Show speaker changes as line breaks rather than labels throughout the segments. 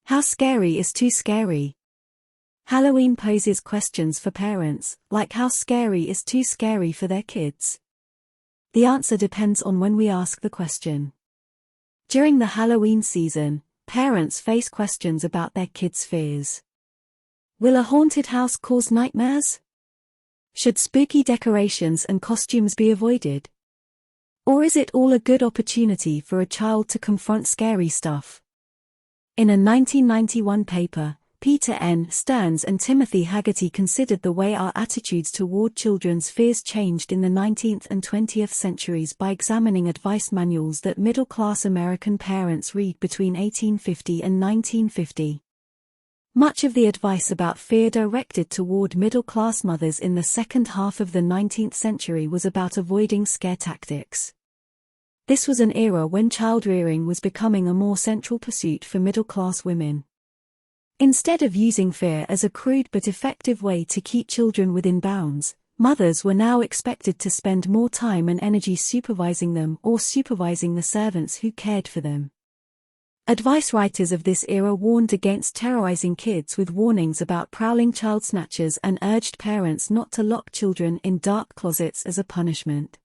How scary is too scary? Halloween poses questions for parents, like how scary is too scary for their kids? The answer depends on when we ask the question. During the Halloween season, parents face questions about their kids' fears. Will a haunted house cause nightmares? Should spooky decorations and costumes be avoided? Or is it all a good opportunity for a child to confront scary stuff? In a 1991 paper, Peter N. Stearns and Timothy Haggerty considered the way our attitudes toward children's fears changed in the 19th and 20th centuries by examining advice manuals that middle-class American parents read between 1850 and 1950. Much of the advice about fear directed toward middle-class mothers in the second half of the 19th century was about avoiding scare tactics. This was an era when child-rearing was becoming a more central pursuit for middle-class women. Instead of using fear as a crude but effective way to keep children within bounds, mothers were now expected to spend more time and energy supervising them or supervising the servants who cared for them. Advice writers of this era warned against terrorizing kids with warnings about prowling child-snatchers and urged parents not to lock children in dark closets as a punishment.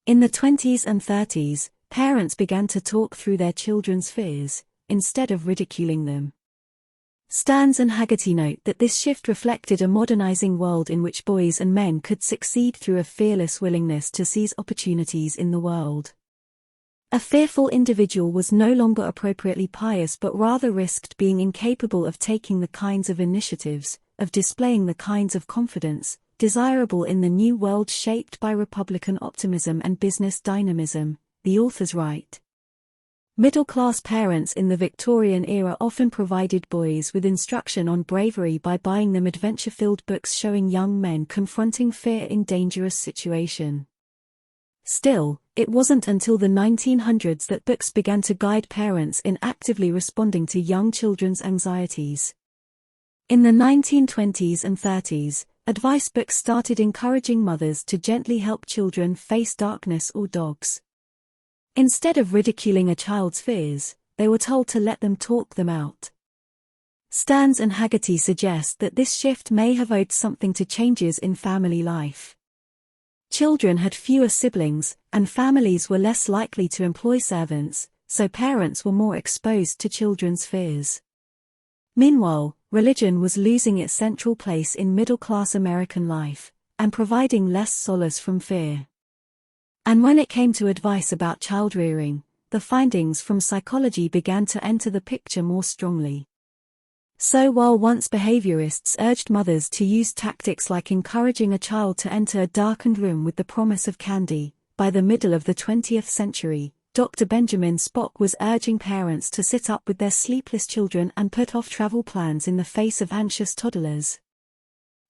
In the 20s and 30s, parents began to talk through their children's fears, instead of ridiculing them. Stearns and Haggerty note that this shift reflected a modernizing world in which boys and men could succeed through a fearless willingness to seize opportunities in the world. A fearful individual was no longer appropriately pious but rather risked being incapable of taking the kinds of initiatives, of displaying the kinds of confidence, desirable in the new world shaped by Republican optimism and business dynamism, the authors write. Middle-class parents in the Victorian era often provided boys with instruction on bravery by buying them adventure-filled books showing young men confronting fear in dangerous situations. Still, it wasn't until the 1900s that books began to guide parents in actively responding to young children's anxieties. In the 1920s and 30s, advice books started encouraging mothers to gently help children face darkness or dogs. Instead of ridiculing a child's fears, they were told to let them talk them out. Stearns and Haggerty suggest that this shift may have owed something to changes in family life. Children had fewer siblings, and families were less likely to employ servants, so parents were more exposed to children's fears. Meanwhile, religion was losing its central place in middle-class American life, and providing less solace from fear. And when it came to advice about child-rearing, the findings from psychology began to enter the picture more strongly. So while once behaviorists urged mothers to use tactics like encouraging a child to enter a darkened room with the promise of candy, by the middle of the 20th century, Dr. Benjamin Spock was urging parents to sit up with their sleepless children and put off travel plans in the face of anxious toddlers.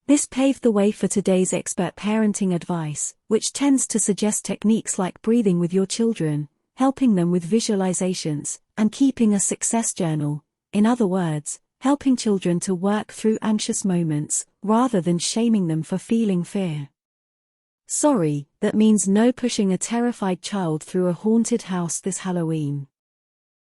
This paved the way for today's expert parenting advice, which tends to suggest techniques like breathing with your children, helping them with visualizations, and keeping a success journal. In other words, helping children to work through anxious moments, rather than shaming them for feeling fear. Sorry, that means no pushing a terrified child through a haunted house this Halloween.